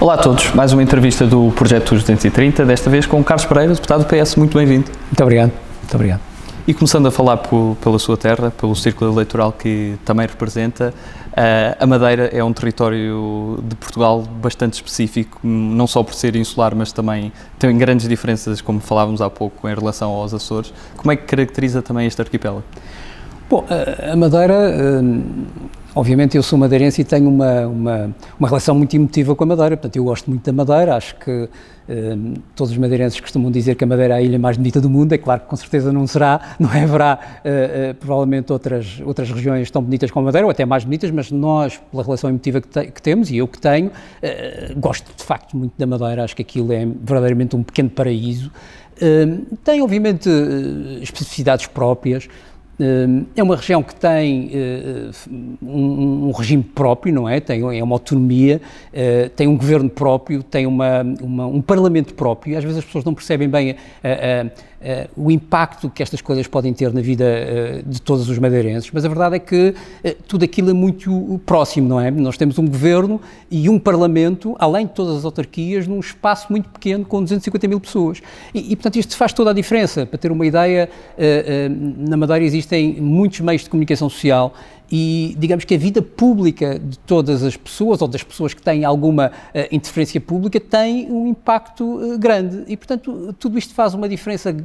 Olá a todos, mais uma entrevista do Projeto 230, desta vez com o Carlos Pereira, deputado do PS. Muito bem-vindo. Muito obrigado, muito obrigado. E começando a falar pela sua terra, pelo círculo eleitoral que também representa, a Madeira é um território de Portugal bastante específico, não só por ser insular, mas também tem grandes diferenças, como falávamos há pouco, em relação aos Açores. Como é que caracteriza também este arquipélago? Bom, a Madeira, obviamente eu sou madeirense e tenho uma relação muito emotiva com a Madeira, portanto eu gosto muito da Madeira, acho que todos os madeirenses costumam dizer que a Madeira é a ilha mais bonita do mundo, é claro que com certeza não será, não haverá provavelmente outras regiões tão bonitas como a Madeira, ou até mais bonitas, mas nós, pela relação emotiva que temos, e eu que tenho, gosto de facto muito da Madeira, acho que aquilo é verdadeiramente um pequeno paraíso, tem obviamente especificidades próprias. É uma região que tem um regime próprio, não é? É uma autonomia, tem um governo próprio, tem um parlamento próprio, e às vezes as pessoas não percebem bem o impacto que estas coisas podem ter na vida de todos os madeirenses, mas a verdade é que tudo aquilo é muito próximo, não é? Nós temos um governo e um parlamento, além de todas as autarquias, num espaço muito pequeno com 250 mil pessoas. E portanto, isto faz toda a diferença. Para ter uma ideia, na Madeira existem muitos meios de comunicação social e digamos que a vida pública de todas as pessoas, ou das pessoas que têm alguma interferência pública, tem um impacto grande e, portanto, tudo isto faz uma diferença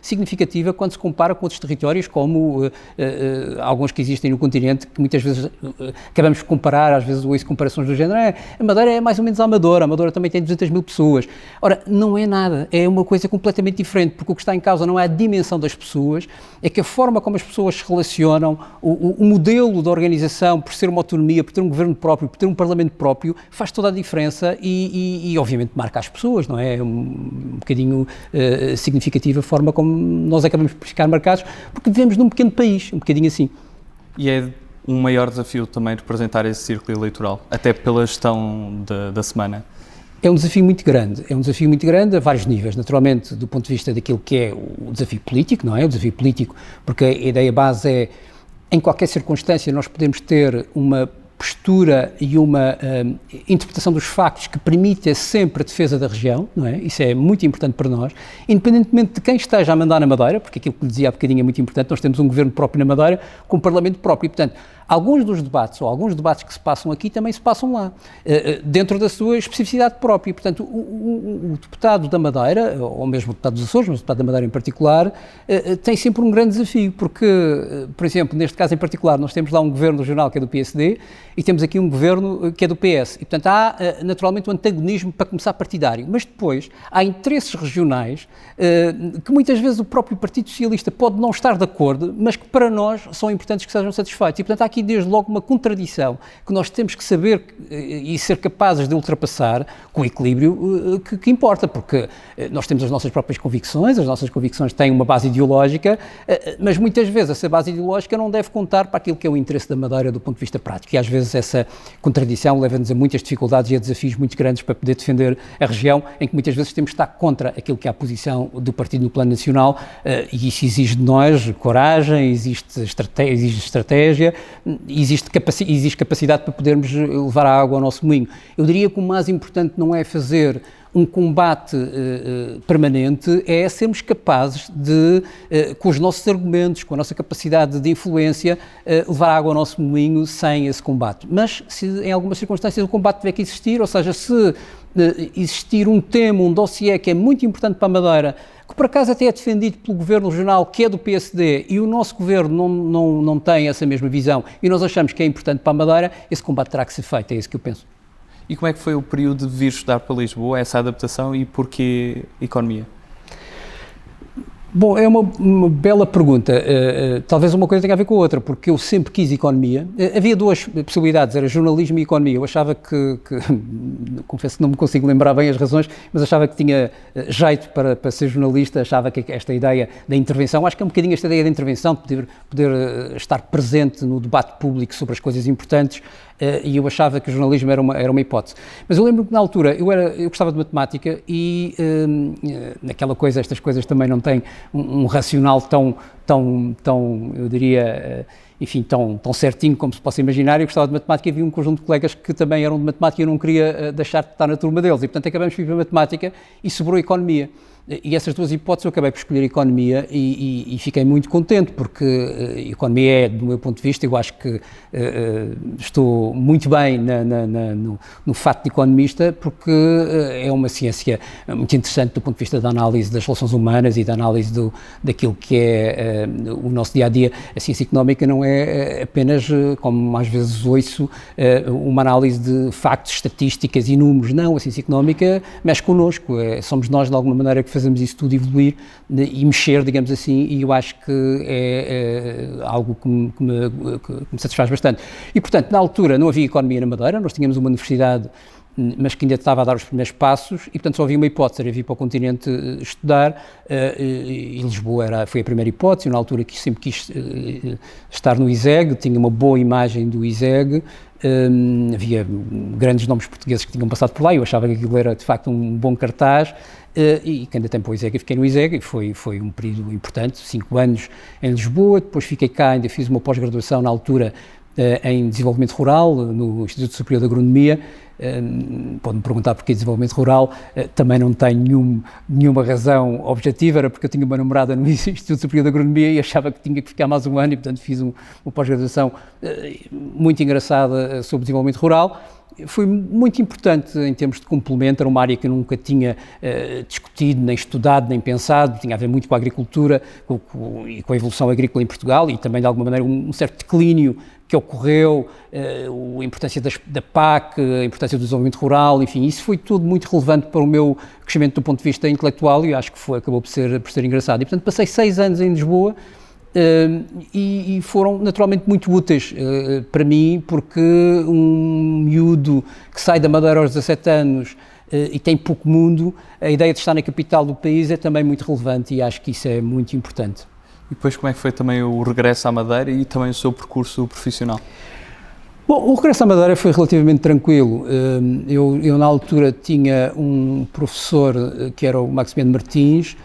significativa quando se compara com outros territórios, como alguns que existem no continente, que muitas vezes acabamos de comparar, às vezes ouço comparações do género, a Madeira é mais ou menos a Amadora também tem 200 mil pessoas. Ora, não é nada, é uma coisa completamente diferente, porque o que está em causa não é a dimensão das pessoas, é que a forma como as pessoas se relacionam, o modelo da organização, por ser uma autonomia, por ter um governo próprio, por ter um parlamento próprio, faz toda a diferença e obviamente marca as pessoas, não é? É um bocadinho significativa a forma como nós acabamos por ficar marcados, porque vivemos num pequeno país, um bocadinho assim. E é um maior desafio também representar esse círculo eleitoral, até pela gestão da semana? É um desafio muito grande a vários níveis, naturalmente do ponto de vista daquilo que é o desafio político, não é? O desafio político, porque a ideia base é, em qualquer circunstância, nós podemos ter uma postura e uma interpretação dos factos que permita sempre a defesa da região, não é? Isso é muito importante para nós, independentemente de quem esteja a mandar na Madeira, porque aquilo que lhe dizia há bocadinho é muito importante, nós temos um governo próprio na Madeira com um parlamento próprio, e, portanto, alguns dos debates, ou alguns debates que se passam aqui, também se passam lá, dentro da sua especificidade própria. Portanto, o deputado da Madeira, ou mesmo o deputado dos Açores, mas o deputado da Madeira em particular, tem sempre um grande desafio, porque, por exemplo, neste caso em particular, nós temos lá um governo regional que é do PSD e temos aqui um governo que é do PS. E, portanto, há naturalmente um antagonismo para começar partidário, mas depois há interesses regionais que muitas vezes o próprio Partido Socialista pode não estar de acordo, mas que para nós são importantes que sejam satisfeitos. E, portanto, há aqui desde logo uma contradição que nós temos que saber e ser capazes de ultrapassar com o equilíbrio que importa, porque nós temos as nossas próprias convicções, as nossas convicções têm uma base ideológica, mas muitas vezes essa base ideológica não deve contar para aquilo que é o interesse da Madeira do ponto de vista prático, e às vezes essa contradição leva-nos a muitas dificuldades e a desafios muito grandes para poder defender a região, em que muitas vezes temos de estar contra aquilo que é a posição do partido no plano nacional, e isso exige de nós coragem, existe estratégia, existe capacidade para podermos levar a água ao nosso moinho. Eu diria que o mais importante não é fazer um combate permanente, é sermos capazes de, com os nossos argumentos, com a nossa capacidade de influência, levar água ao nosso moinho sem esse combate. Mas se em algumas circunstâncias o combate tiver que existir, ou seja, se existir um tema, um dossiê que é muito importante para a Madeira, que por acaso até é defendido pelo governo regional, que é do PSD, e o nosso governo não tem essa mesma visão, e nós achamos que é importante para a Madeira, esse combate terá que ser feito, é isso que eu penso. E como é que foi o período de vir estudar para Lisboa, essa adaptação, e porquê economia? Bom, é uma bela pergunta. Talvez uma coisa tenha a ver com a outra, porque eu sempre quis economia. Havia duas possibilidades, era jornalismo e economia. Eu achava que confesso que não me consigo lembrar bem as razões, mas achava que tinha jeito para ser jornalista, achava que esta ideia da intervenção, acho que é um bocadinho esta ideia da intervenção, de poder estar presente no debate público sobre as coisas importantes, e eu achava que o jornalismo era uma hipótese. Mas eu lembro que na altura eu gostava de matemática e naquela coisa, estas coisas também não têm um racional tão, eu diria, enfim, tão certinho como se possa imaginar. Eu gostava de matemática e havia um conjunto de colegas que também eram de matemática e eu não queria deixar de estar na turma deles. E, portanto, acabamos por ir para matemática e sobrou economia. E essas duas hipóteses eu acabei por escolher economia e fiquei muito contente, porque economia é, do meu ponto de vista, eu acho que estou muito bem no fato de economista, porque é uma ciência muito interessante do ponto de vista da análise das relações humanas e da análise daquilo que é o nosso dia-a-dia. A ciência económica não é apenas, como às vezes ouço, uma análise de factos, estatísticas e números. Não, a ciência económica mexe connosco, somos nós, de alguma maneira, que fazemos isso tudo evoluir e mexer, digamos assim, e eu acho que é algo que me satisfaz bastante. E, portanto, na altura não havia economia na Madeira, nós tínhamos uma universidade, mas que ainda estava a dar os primeiros passos, e, portanto, só havia uma hipótese, era vir para o continente estudar, e Lisboa foi a primeira hipótese. Eu, na altura, que sempre quis estar no ISEG, tinha uma boa imagem do ISEG, havia grandes nomes portugueses que tinham passado por lá, eu achava que aquilo era, de facto, um bom cartaz, e que ainda tempo o ISEG, fiquei no ISEG, e foi um período importante, 5 anos em Lisboa. Depois fiquei cá, ainda fiz uma pós-graduação na altura em desenvolvimento rural, no Instituto Superior de Agronomia. Pode-me perguntar porquê desenvolvimento rural, também não tenho nenhuma razão objetiva, era porque eu tinha uma namorada no Instituto Superior de Agronomia e achava que tinha que ficar mais um ano e, portanto, fiz uma pós-graduação muito engraçada sobre desenvolvimento rural. Foi muito importante em termos de complemento, era uma área que eu nunca tinha discutido, nem estudado, nem pensado, tinha a ver muito com a agricultura e com a evolução agrícola em Portugal e também, de alguma maneira, um certo declínio que ocorreu, a importância da PAC, a importância do desenvolvimento rural, enfim, isso foi tudo muito relevante para o meu crescimento do ponto de vista intelectual e acho que acabou por ser engraçado. E, portanto, passei 6 anos em Lisboa, e foram naturalmente muito úteis para mim, porque um miúdo que sai da Madeira aos 17 anos e tem pouco mundo, a ideia de estar na capital do país é também muito relevante e acho que isso é muito importante. E depois como é que foi também o regresso à Madeira e também o seu percurso profissional? Bom, o regresso à Madeira foi relativamente tranquilo. Eu na altura tinha um professor que era o Maximiano Martins,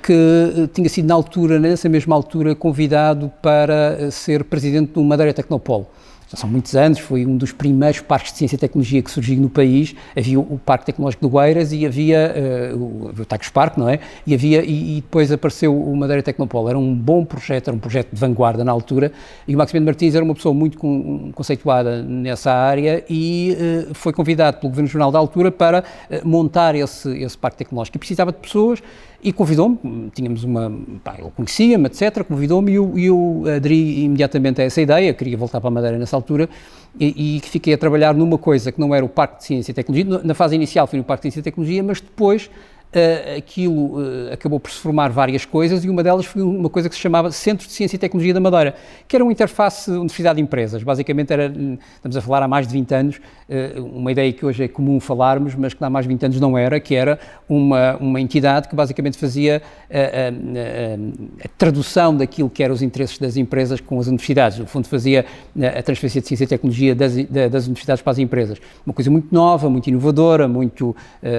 que tinha sido nessa mesma altura, convidado para ser presidente do Madeira Tecnopolo. Já são muitos anos, foi um dos primeiros parques de ciência e tecnologia que surgiu no país. Havia o Parque Tecnológico do Oeiras e havia o Tagus Park, não é? E depois apareceu o Madeira Tecnopolo. Era um bom projeto, era um projeto de vanguarda na altura, e o Maximiano Martins era uma pessoa muito conceituada nessa área e foi convidado pelo Governo Regional da altura para montar esse Parque Tecnológico. E precisava de pessoas e convidou-me, ele conhecia-me, etc., convidou-me e eu aderi imediatamente a essa ideia, queria voltar para a Madeira nessa altura e fiquei a trabalhar numa coisa que não era o Parque de Ciência e Tecnologia. Na fase inicial foi no Parque de Ciência e Tecnologia, mas depois aquilo acabou por se formar várias coisas e uma delas foi uma coisa que se chamava Centro de Ciência e Tecnologia da Madeira, que era uma interface universidade-empresas. Basicamente estamos a falar há mais de 20 anos, uma ideia que hoje é comum falarmos, mas que há mais de 20 anos não era, que era uma entidade que basicamente fazia a tradução daquilo que eram os interesses das empresas com as universidades. No fundo, fazia a transferência de ciência e tecnologia das universidades para as empresas. Uma coisa muito nova, muito inovadora, muito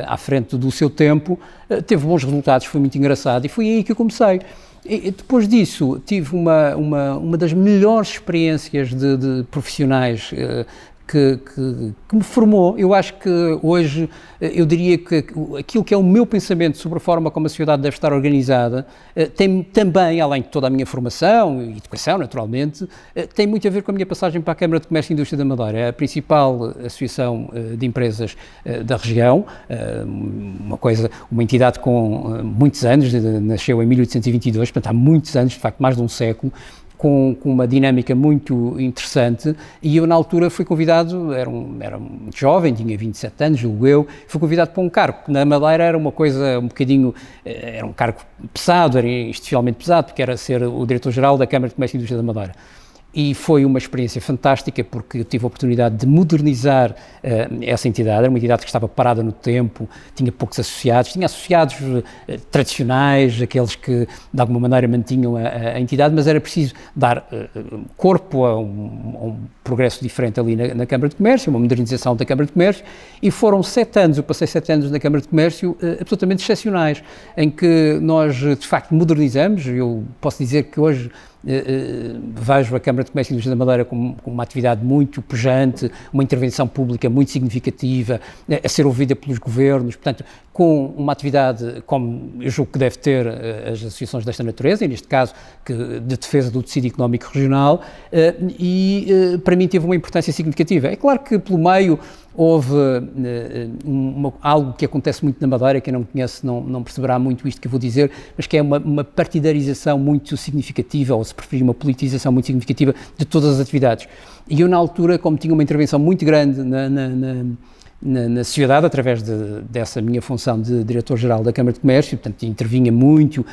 à frente do seu tempo. Teve bons resultados, foi muito engraçado e foi aí que eu comecei. E depois disso tive uma das melhores experiências de profissionais que me formou. Eu acho que hoje, eu diria que aquilo que é o meu pensamento sobre a forma como a sociedade deve estar organizada, tem também, além de toda a minha formação e educação, naturalmente, tem muito a ver com a minha passagem para a Câmara de Comércio e Indústria da Madeira. É a principal associação de empresas da região, uma entidade com muitos anos, nasceu em 1822, portanto há muitos anos, de facto mais de um século, com uma dinâmica muito interessante, e eu na altura fui convidado, era muito jovem, tinha 27 anos, julgo eu, fui convidado para um cargo, que na Madeira era uma coisa um bocadinho, era um cargo pesado, era institucionalmente pesado, porque era ser o diretor-geral da Câmara de Comércio e Indústria da Madeira. E foi uma experiência fantástica porque eu tive a oportunidade de modernizar essa entidade. Era uma entidade que estava parada no tempo, tinha poucos associados, tinha associados tradicionais, aqueles que de alguma maneira mantinham a entidade, mas era preciso dar corpo a um progresso diferente ali na Câmara de Comércio, uma modernização da Câmara de Comércio, e foram 7 anos, eu passei 7 anos na Câmara de Comércio absolutamente excepcionais, em que nós de facto modernizamos. Eu posso dizer que hoje vejo a Câmara de Comércio e Indústria da Madeira como uma atividade muito pujante, uma intervenção pública muito significativa, a ser ouvida pelos governos, portanto, com uma atividade, como eu julgo que deve ter as associações desta natureza, e neste caso de defesa do tecido económico regional, e para mim teve uma importância significativa. É claro que pelo meio houve algo que acontece muito na Madeira, quem não me conhece não perceberá muito isto que eu vou dizer, mas que é uma partidarização muito significativa, ou se preferir uma politização muito significativa de todas as atividades. E eu na altura, como tinha uma intervenção muito grande na sociedade, através dessa minha função de diretor-geral da Câmara de Comércio, portanto intervinha muito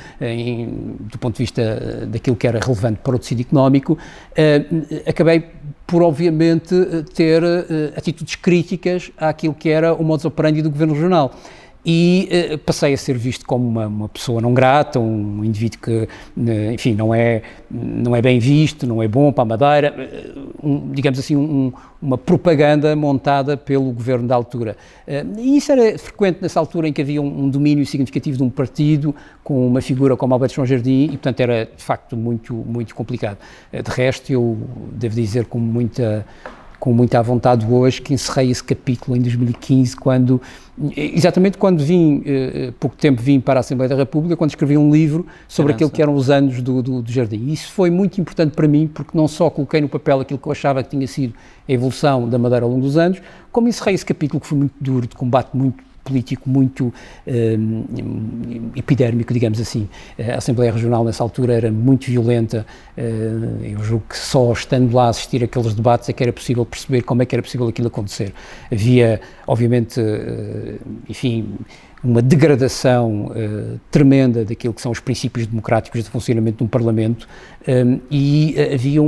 do ponto de vista daquilo que era relevante para o tecido económico, acabei por obviamente ter atitudes críticas àquilo que era o modus operandi do Governo Regional. E passei a ser visto como uma pessoa não grata, um indivíduo que, enfim, não é bem visto, não é bom para a Madeira, digamos assim, uma propaganda montada pelo governo da altura. E isso era frequente nessa altura em que havia um domínio significativo de um partido, com uma figura como Alberto João Jardim, e portanto era de facto muito, muito complicado. De resto, eu devo dizer com muita vontade hoje que encerrei esse capítulo em 2015, exatamente quando pouco tempo vim para a Assembleia da República, quando escrevi um livro sobre aquilo que eram os anos do Jardim. E isso foi muito importante para mim, porque não só coloquei no papel aquilo que eu achava que tinha sido a evolução da Madeira ao longo dos anos, como encerrei esse capítulo que foi muito duro, de combate muito político, muito epidérmico, digamos assim. A Assembleia Regional nessa altura era muito violenta, eu julgo que só estando lá a assistir àqueles debates é que era possível perceber como é que era possível aquilo acontecer. Havia, obviamente, enfim, uma degradação tremenda daquilo que são os princípios democráticos de funcionamento de um Parlamento, e havia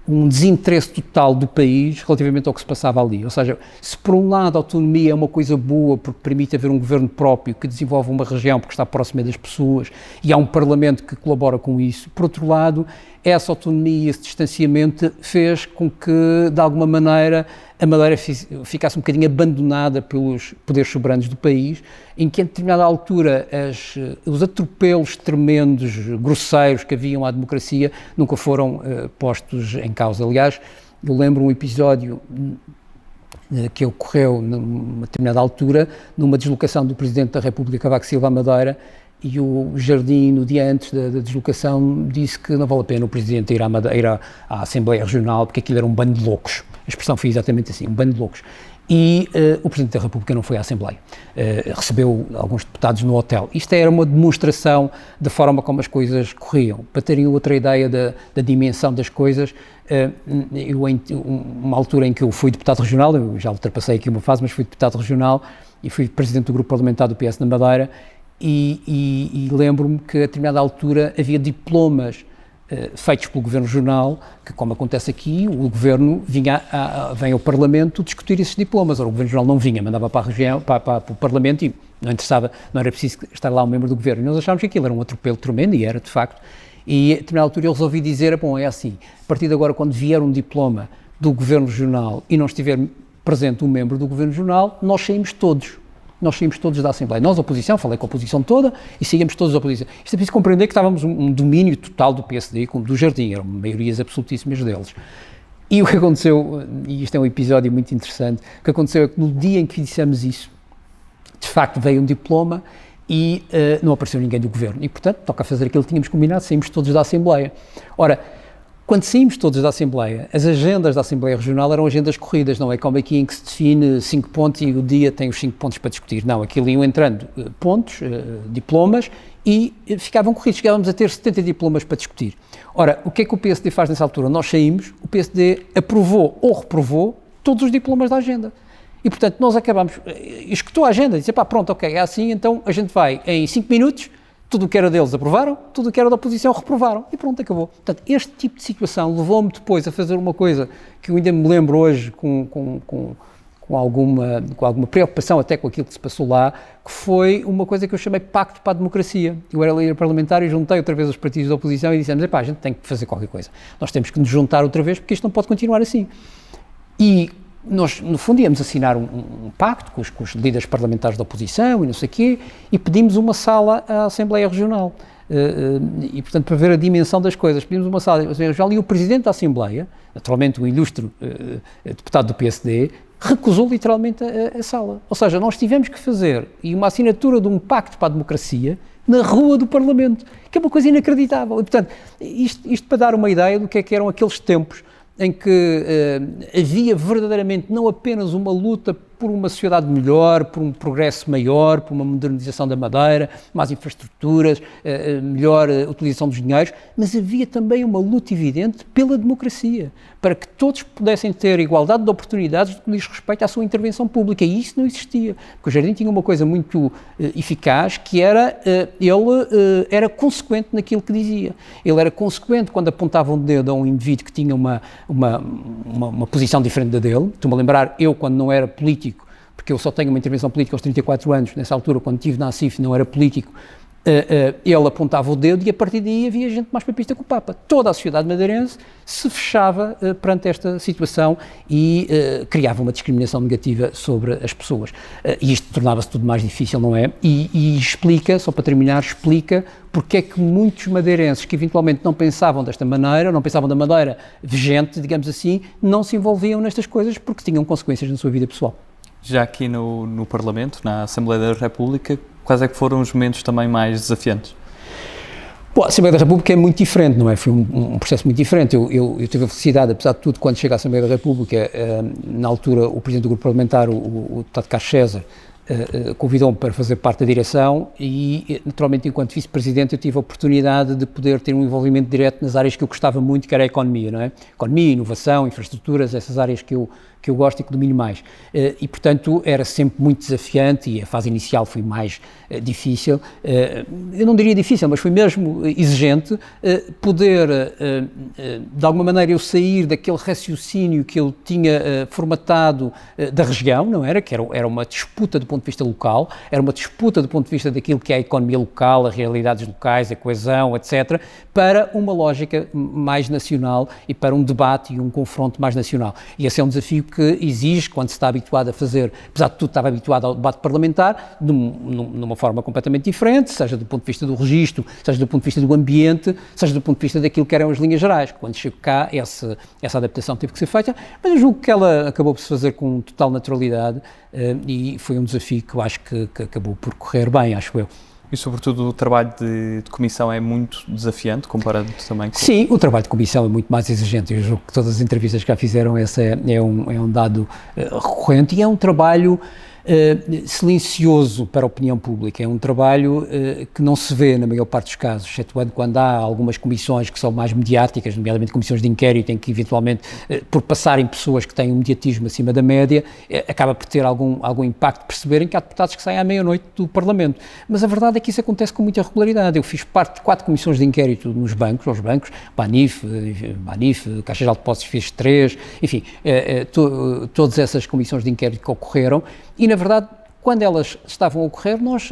um desinteresse total do país relativamente ao que se passava ali. Ou seja, se por um lado a autonomia é uma coisa boa porque permite haver um governo próprio que desenvolve uma região porque está próxima das pessoas e há um parlamento que colabora com isso, por outro lado, essa autonomia, esse distanciamento fez com que, de alguma maneira, a Madeira ficasse um bocadinho abandonada pelos poderes soberanos do país, em que, a determinada altura, os atropelos tremendos, grosseiros que haviam à democracia nunca foram postos em causa. Aliás, eu lembro um episódio que ocorreu numa determinada altura, numa deslocação do Presidente da República, Cavaco Silva, à Madeira, e o Jardim, no dia antes da deslocação, disse que não vale a pena o Presidente ir à Assembleia Regional, porque aquilo era um bando de loucos. A expressão foi exatamente assim, um bando de loucos. E o Presidente da República não foi à Assembleia. Recebeu alguns deputados no hotel. Isto era uma demonstração da forma como as coisas corriam. Para terem outra ideia da dimensão das coisas, uma altura em que eu fui deputado regional, eu já ultrapassei aqui uma fase, mas fui deputado regional e fui Presidente do Grupo Parlamentar do PS na Madeira, e lembro-me que a determinada altura havia diplomas feitos pelo Governo Regional, que, como acontece aqui, o Governo vem ao Parlamento discutir esses diplomas. Ora, o Governo Regional não vinha, mandava para a região, para o Parlamento, e não interessava, não era preciso estar lá um membro do Governo. E nós achámos que aquilo era um atropelo tremendo, e era, de facto, e a determinada altura eu resolvi dizer, bom, é assim, a partir de agora, quando vier um diploma do Governo Regional e não estiver presente um membro do Governo Regional, nós saímos todos da Assembleia. Nós, a oposição, falei com a oposição toda e saímos todos da oposição. Isto é preciso compreender que estávamos um domínio total do PSD, como do Jardim, eram maiorias absolutíssimas deles. E o que aconteceu, e isto é um episódio muito interessante, o que aconteceu é que no dia em que dissemos isso, de facto veio um diploma e não apareceu ninguém do Governo. E, portanto, toca fazer aquilo que tínhamos combinado, saímos todos da Assembleia. Ora, quando saímos todos da Assembleia, as agendas da Assembleia Regional eram agendas corridas, não é como aqui em que se define 5 pontos e o dia tem os 5 pontos para discutir. Não, aquilo iam entrando pontos, diplomas, e ficavam corridos. Chegávamos a ter 70 diplomas para discutir. Ora, o que é que o PSD faz nessa altura? Nós saímos, o PSD aprovou ou reprovou todos os diplomas da agenda. E, portanto, nós acabamos, escutou a agenda, disse, pá, pronto, ok, é assim, então a gente vai em 5 minutos, tudo o que era deles aprovaram, tudo o que era da oposição reprovaram, e pronto, acabou. Portanto, este tipo de situação levou-me depois a fazer uma coisa que eu ainda me lembro hoje com alguma preocupação até com aquilo que se passou lá, que foi uma coisa que eu chamei Pacto para a Democracia. Eu era líder parlamentar e juntei outra vez os partidos da oposição e dissemos, a gente tem que fazer qualquer coisa. Nós temos que nos juntar outra vez porque isto não pode continuar assim. E nós, no fundo, íamos assinar um pacto com os líderes parlamentares da oposição e não sei o quê, e pedimos uma sala à Assembleia Regional. e, portanto, para ver a dimensão das coisas, pedimos uma sala, eu já li o Presidente da Assembleia, naturalmente um ilustre deputado do PSD, recusou literalmente a sala. Ou seja, nós tivemos que fazer uma assinatura de um pacto para a democracia na rua do Parlamento, que é uma coisa inacreditável. E, portanto, isto para dar uma ideia do que eram aqueles tempos em que havia verdadeiramente não apenas uma luta por uma sociedade melhor, por um progresso maior, por uma modernização da Madeira, mais infraestruturas, melhor utilização dos dinheiros, mas havia também uma luta evidente pela democracia, para que todos pudessem ter igualdade de oportunidades no que diz respeito à sua intervenção pública, e isso não existia, porque o Jardim tinha uma coisa muito eficaz, que era, ele era consequente naquilo que dizia. Ele era consequente quando apontava um dedo a um indivíduo que tinha uma posição diferente da dele. Estou-me a lembrar, eu quando não era político, porque eu só tenho uma intervenção política aos 34 anos, nessa altura, quando estive na ACIF não era político, ele apontava o dedo e a partir daí havia gente mais papista que o Papa. Toda a sociedade madeirense se fechava perante esta situação e criava uma discriminação negativa sobre as pessoas. E isto tornava-se tudo mais difícil, não é? E explica, só para terminar, explica porque é que muitos madeirenses que eventualmente não pensavam desta maneira, não pensavam da Madeira vigente, digamos assim, não se envolviam nestas coisas porque tinham consequências na sua vida pessoal. Já aqui no Parlamento, na Assembleia da República, quais é que foram os momentos também mais desafiantes? Bom, a Assembleia da República é muito diferente, não é? Foi um processo muito diferente. Eu tive a felicidade, apesar de tudo, quando cheguei à Assembleia da República, na altura o Presidente do Grupo Parlamentar, o deputado Carlos César, convidou-me para fazer parte da direção e, naturalmente, enquanto Vice-Presidente, eu tive a oportunidade de poder ter um envolvimento direto nas áreas que eu gostava muito, que era a economia, não é? Economia, inovação, infraestruturas, essas áreas que eu gosto e que domino mais. E, portanto, era sempre muito desafiante e a fase inicial foi mais difícil. Eu não diria difícil, mas foi mesmo exigente poder, de alguma maneira, eu sair daquele raciocínio que eu tinha formatado da região, não era? Que era uma disputa do ponto de vista local, era uma disputa do ponto de vista daquilo que é a economia local, as realidades locais, a coesão, etc., para uma lógica mais nacional e para um debate e um confronto mais nacional. E esse é um desafio que exige, quando se está habituado a fazer, apesar de tudo estava habituado ao debate parlamentar, numa forma completamente diferente, seja do ponto de vista do registro, seja do ponto de vista do ambiente, seja do ponto de vista daquilo que eram as linhas gerais. Quando chego cá, essa adaptação teve que ser feita, mas eu julgo que ela acabou por se fazer com total naturalidade e foi um desafio que eu acho que acabou por correr bem, acho eu. E, sobretudo, o trabalho de comissão é muito desafiante, comparado também com... Sim, o trabalho de comissão é muito mais exigente. Eu julgo que todas as entrevistas que já fizeram, esse é um dado recorrente e é um trabalho silencioso para a opinião pública. É um trabalho que não se vê na maior parte dos casos, excetuando quando há algumas comissões que são mais mediáticas, nomeadamente comissões de inquérito, em que eventualmente, por passarem pessoas que têm um mediatismo acima da média, acaba por ter algum impacto, perceberem que há deputados que saem à meia-noite do Parlamento. Mas a verdade é que isso acontece com muita regularidade. Eu fiz parte de 4 comissões de inquérito nos bancos, aos bancos, Banif, Caixa Geral de Depósitos fiz 3, enfim, todas essas comissões de inquérito que ocorreram. E, na verdade, quando elas estavam a ocorrer, nós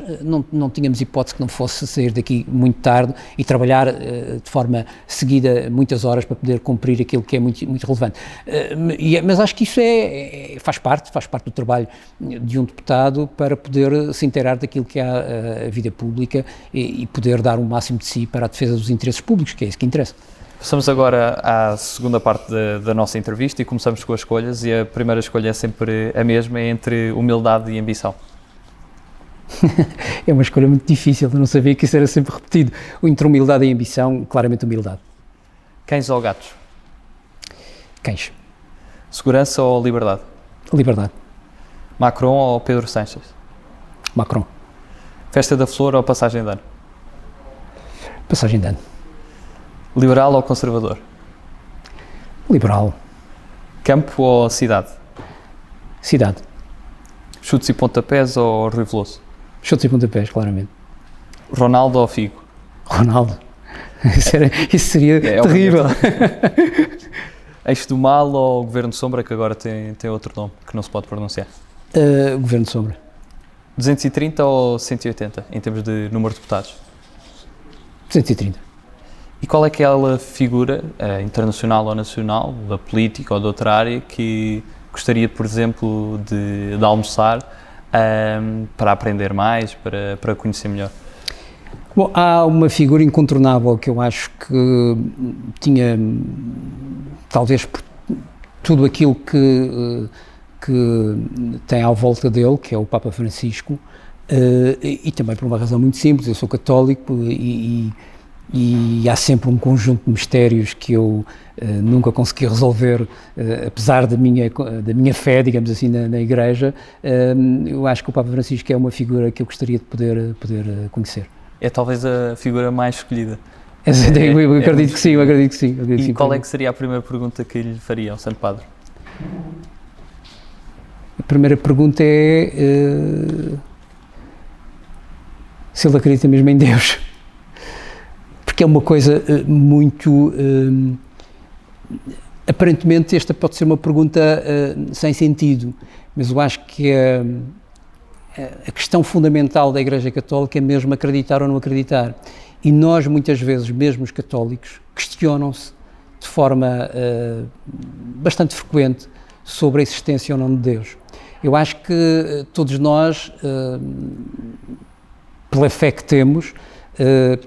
não tínhamos hipótese que não fosse sair daqui muito tarde e trabalhar de forma seguida muitas horas para poder cumprir aquilo que é muito, muito relevante. Mas acho que isso faz parte do trabalho de um deputado para poder se inteirar daquilo que é a vida pública e poder dar o máximo de si para a defesa dos interesses públicos, que é isso que interessa. Passamos agora à segunda parte da nossa entrevista e começamos com as escolhas, e a primeira escolha é sempre a mesma, é entre humildade e ambição. É uma escolha muito difícil, eu não sabia que isso era sempre repetido. Entre humildade e ambição, claramente humildade. Cães ou gatos? Cães. Segurança ou liberdade? Liberdade. Macron ou Pedro Sánchez? Macron. Festa da Flor ou passagem de ano? Passagem de ano. Liberal ou conservador? Liberal. Campo ou cidade? Cidade. Chutes e pontapés ou Rui Veloso? Chutes e pontapés, claramente. Ronaldo ou Figo? Ronaldo. Isso seria terrível. Eixo do Mal ou Governo de Sombra, que agora tem outro nome, que não se pode pronunciar? Governo de Sombra. 230 ou 180, em termos de número de deputados? 230. E qual é aquela figura, internacional ou nacional, da política ou de outra área, que gostaria, por exemplo, de almoçar para aprender mais, para conhecer melhor? Bom, há uma figura incontornável que eu acho que tinha, talvez por tudo aquilo que tem à volta dele, que é o Papa Francisco, e também por uma razão muito simples. Eu sou católico e há sempre um conjunto de mistérios que eu nunca consegui resolver, apesar da minha fé, digamos assim, na Igreja. Eu acho que o Papa Francisco é uma figura que eu gostaria de poder conhecer. É talvez a figura mais escolhida. Eu acredito que sim, eu acredito que sim. E qual é que seria a primeira pergunta que lhe faria ao Santo Padre? A primeira pergunta é se ele acredita mesmo em Deus. Porque é uma coisa muito... aparentemente esta pode ser uma pergunta sem sentido, mas eu acho que a questão fundamental da Igreja Católica é mesmo acreditar ou não acreditar. E nós, muitas vezes, mesmo os católicos, questionam-se de forma bastante frequente sobre a existência ou não de Deus. Eu acho que todos nós, pela fé que temos,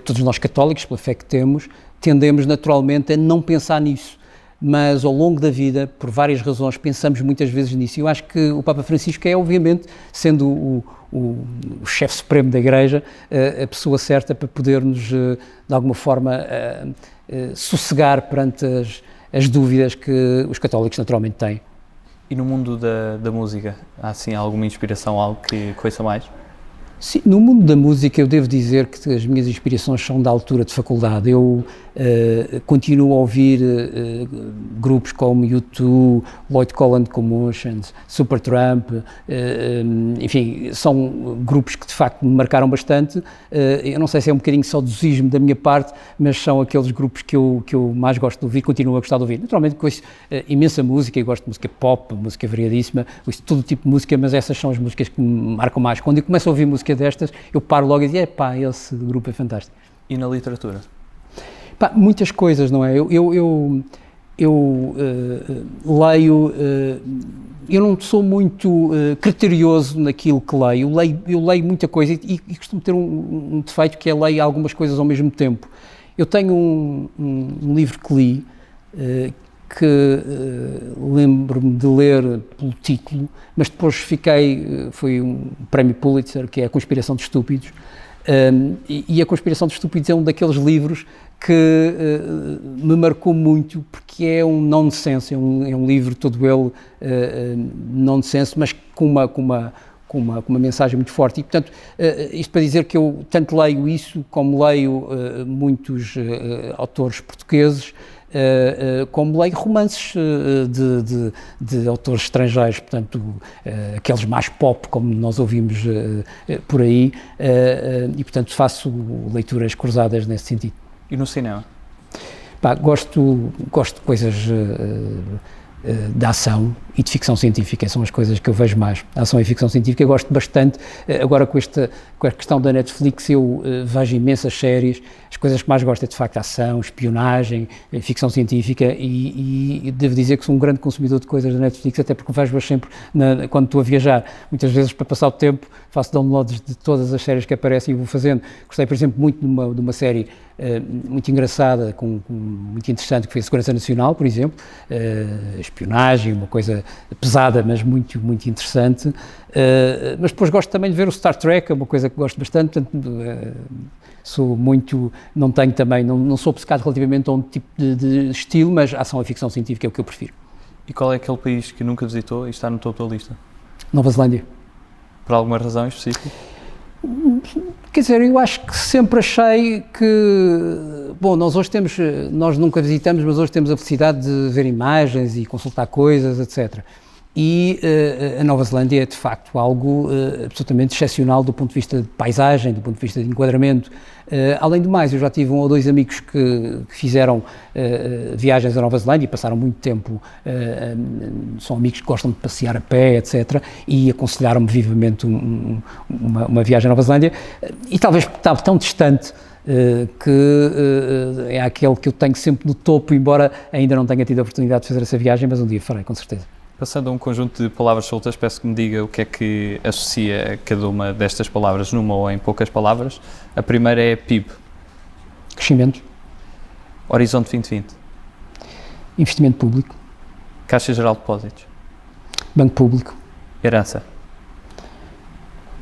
todos nós católicos, pela fé que temos, tendemos naturalmente a não pensar nisso. Mas ao longo da vida, por várias razões, pensamos muitas vezes nisso. Eu acho que o Papa Francisco é, obviamente, sendo o chefe supremo da Igreja, a pessoa certa para poder-nos, de alguma forma, sossegar perante as dúvidas que os católicos naturalmente têm. E no mundo da música, há assim alguma inspiração, algo que ouça mais? Sim, no mundo da música eu devo dizer que as minhas inspirações são da altura de faculdade. Eu continuo a ouvir grupos como U2, Lloyd Cole & Commotions, Supertramp, enfim, são grupos que de facto me marcaram bastante. Eu não sei se é um bocadinho saudosismo da minha parte, mas são aqueles grupos que eu mais gosto de ouvir, continuo a gostar de ouvir. Naturalmente conheço imensa música, eu gosto de música pop, música variadíssima, ouço todo tipo de música, mas essas são as músicas que me marcam mais. Quando eu começo a ouvir música destas, eu paro logo e digo, epá, esse grupo é fantástico. E na literatura? Pá, muitas coisas, não é? Eu leio, eu não sou muito criterioso naquilo que leio, eu leio muita coisa e costumo ter um defeito que é leio algumas coisas ao mesmo tempo. Eu tenho um livro que li, que lembro-me de ler pelo título, mas depois foi um prémio Pulitzer, que é A Conspiração de Estúpidos, e A Conspiração de Estúpidos é um daqueles livros que me marcou muito, porque é um nonsense, é um livro todo ele nonsense, mas com uma mensagem muito forte. E, portanto, isto para dizer que eu tanto leio isso, como leio muitos autores portugueses, como leio romances de autores estrangeiros, portanto, aqueles mais pop, como nós ouvimos por aí, e, portanto, faço leituras cruzadas nesse sentido. E no cinema? Pá, gosto de coisas de ação e de ficção científica, são as coisas que eu vejo mais. A ação e ficção científica eu gosto bastante. Agora com a questão da Netflix eu vejo imensas séries. As coisas que mais gosto é de facto ação, espionagem, ficção científica e devo dizer que sou um grande consumidor de coisas da Netflix, até porque vejo-as sempre quando estou a viajar. Muitas vezes para passar o tempo faço downloads de todas as séries que aparecem e vou fazendo. Gostei, por exemplo, muito de uma série muito engraçada, muito interessante, que foi a Segurança Nacional, por exemplo, espionagem, uma coisa pesada, mas muito, muito interessante. Mas depois gosto também de ver o Star Trek, é uma coisa que gosto bastante, portanto, sou muito, não tenho também, não sou obcecado relativamente a um tipo de estilo, mas a ação e ficção científica é o que eu prefiro. E qual é aquele país que nunca visitou e está no topo da lista? Nova Zelândia. Por alguma razão específica? Quer dizer, eu acho que sempre achei que, bom, nós nunca visitamos, mas hoje temos a felicidade de ver imagens e consultar coisas, etc. E a Nova Zelândia é, de facto, algo absolutamente excepcional do ponto de vista de paisagem, do ponto de vista de enquadramento. Além do mais, eu já tive um ou dois amigos que fizeram viagens à Nova Zelândia e passaram muito tempo, são amigos que gostam de passear a pé, etc. E aconselharam-me vivamente uma viagem à Nova Zelândia. E talvez porque estava tão distante que é aquele que eu tenho sempre no topo, embora ainda não tenha tido a oportunidade de fazer essa viagem, mas um dia farei, com certeza. Passando a um conjunto de palavras soltas, peço que me diga o que é que associa a cada uma destas palavras, numa ou em poucas palavras. A primeira é PIB. Crescimento. Horizonte 2020. Investimento público. Caixa Geral de Depósitos. Banco público. Herança.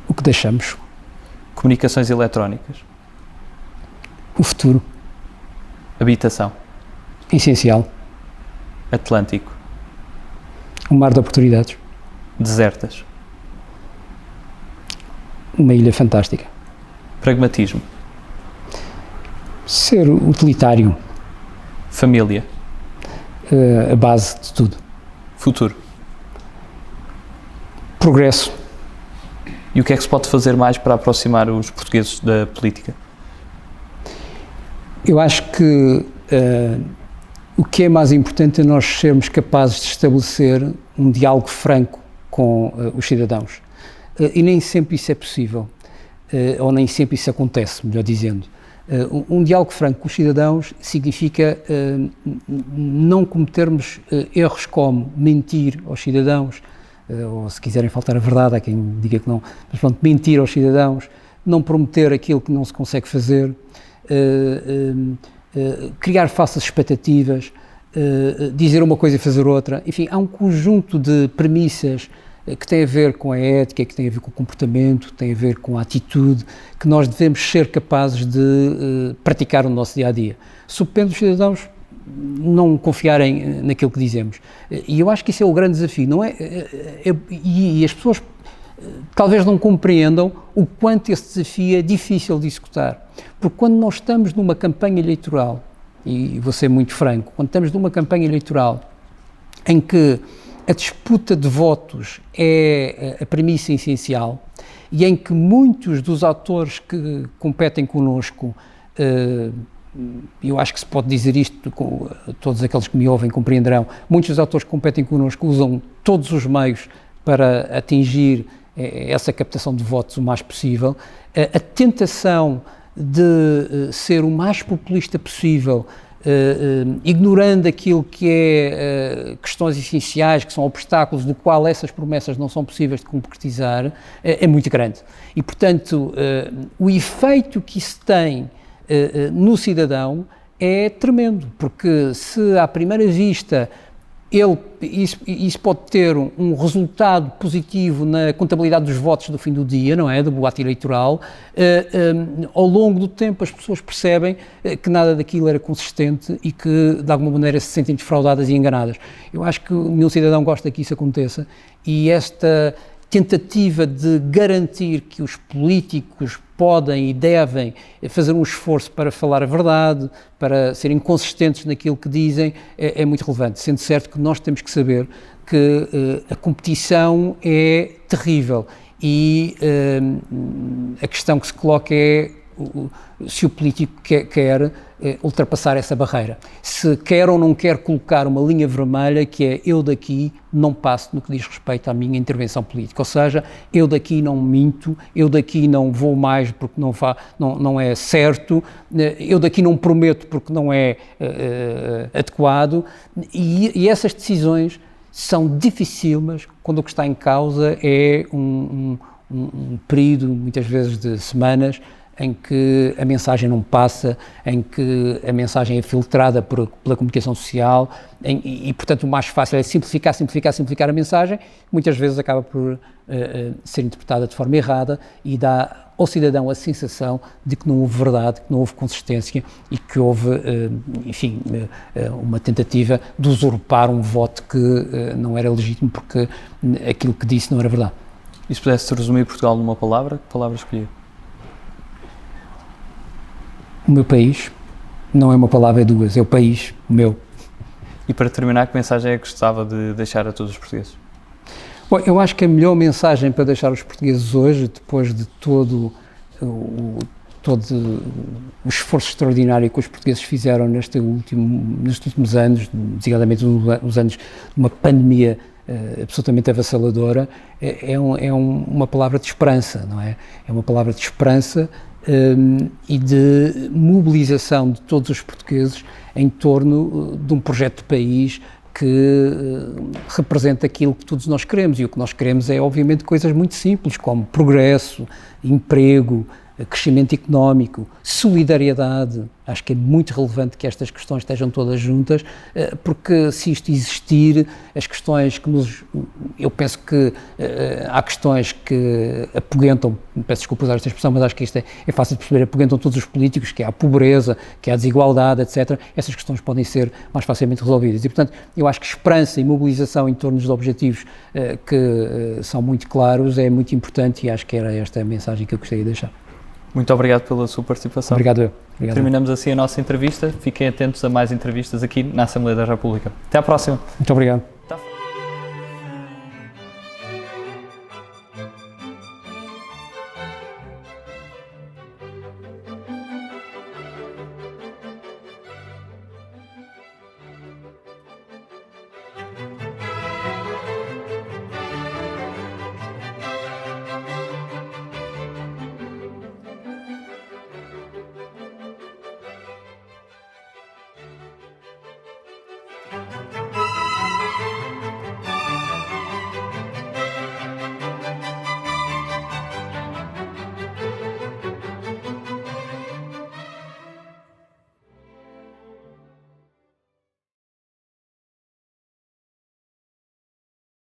O que deixamos. Comunicações eletrónicas. O futuro. Habitação. Essencial. Atlântico. Um mar de oportunidades. Desertas. Uma ilha fantástica. Pragmatismo. Ser utilitário. Família. A base de tudo. Futuro. Progresso. E o que é que se pode fazer mais para aproximar os portugueses da política? Eu acho que o que é mais importante é nós sermos capazes de estabelecer um diálogo franco com os cidadãos. E nem sempre isso é possível, ou nem sempre isso acontece, melhor dizendo. Um diálogo franco com os cidadãos significa não cometermos erros como mentir aos cidadãos, ou se quiserem faltar a verdade, há quem diga que não, mas pronto, mentir aos cidadãos, não prometer aquilo que não se consegue fazer, criar falsas expectativas, dizer uma coisa e fazer outra. Enfim, há um conjunto de premissas que tem a ver com a ética, que tem a ver com o comportamento, que tem a ver com a atitude, que nós devemos ser capazes de praticar no nosso dia-a-dia. Supendo os cidadãos não confiarem naquilo que dizemos. E eu acho que isso é o grande desafio, não é? E as pessoas talvez não compreendam o quanto esse desafio é difícil de executar. Porque quando nós estamos numa campanha eleitoral, e vou ser muito franco, quando estamos numa campanha eleitoral em que a disputa de votos é a premissa essencial e em que muitos dos atores que competem connosco, eu acho que se pode dizer isto, todos aqueles que me ouvem compreenderão, muitos dos atores que competem connosco usam todos os meios para atingir essa captação de votos o mais possível. A tentação de ser o mais populista possível, ignorando aquilo que é questões essenciais, que são obstáculos do qual essas promessas não são possíveis de concretizar, é muito grande. E, portanto, o efeito que isso tem no cidadão é tremendo, porque se à primeira vista isso pode ter um resultado positivo na contabilidade dos votos do fim do dia, não é? Do ato eleitoral. Ao longo do tempo as pessoas percebem que nada daquilo era consistente e que de alguma maneira se sentem defraudadas e enganadas. Eu acho que nenhum cidadão gosta que isso aconteça e esta tentativa de garantir que os políticos podem e devem fazer um esforço para falar a verdade, para serem consistentes naquilo que dizem, é muito relevante, sendo certo que nós temos que saber que a competição é terrível e a questão que se coloca é se o político quer ultrapassar essa barreira, se quer ou não quer colocar uma linha vermelha que é eu daqui não passo no que diz respeito à minha intervenção política, ou seja, eu daqui não minto, eu daqui não vou mais porque não é certo, eu daqui não prometo porque não é adequado e essas decisões são dificílimas quando o que está em causa é um período, muitas vezes de semanas, em que a mensagem não passa, em que a mensagem é filtrada pela comunicação social e, portanto, o mais fácil é simplificar a mensagem, muitas vezes acaba por ser interpretada de forma errada e dá ao cidadão a sensação de que não houve verdade, que não houve consistência e que houve, enfim, uma tentativa de usurpar um voto que não era legítimo porque aquilo que disse não era verdade. E se pudesse resumir Portugal numa palavra, que palavra escolher? O meu país não é uma palavra, é duas, é o país, o meu. E para terminar, que mensagem é que gostava de deixar a todos os portugueses? Bom, eu acho que a melhor mensagem para deixar aos portugueses hoje, depois de todo o esforço extraordinário que os portugueses fizeram nestes últimos anos, designadamente nos anos de uma pandemia absolutamente avassaladora, é uma palavra de esperança, não é? É uma palavra de esperança e de mobilização de todos os portugueses em torno de um projeto de país que representa aquilo que todos nós queremos, e o que nós queremos é, obviamente, coisas muito simples, como progresso, emprego, crescimento económico, solidariedade. Acho que é muito relevante que estas questões estejam todas juntas, porque se isto existir, as questões que eu penso que há questões que apoguentam, peço desculpa usar esta expressão, mas acho que isto é fácil de perceber, apoguentam todos os políticos, que é a pobreza, que é a desigualdade, etc. Essas questões podem ser mais facilmente resolvidas. E, portanto, eu acho que esperança e mobilização em torno dos objetivos que são muito claros é muito importante, e acho que era esta a mensagem que eu gostaria de deixar. Muito obrigado pela sua participação. Obrigado. Terminamos assim a nossa entrevista. Fiquem atentos a mais entrevistas aqui na Assembleia da República. Até à próxima. Muito obrigado.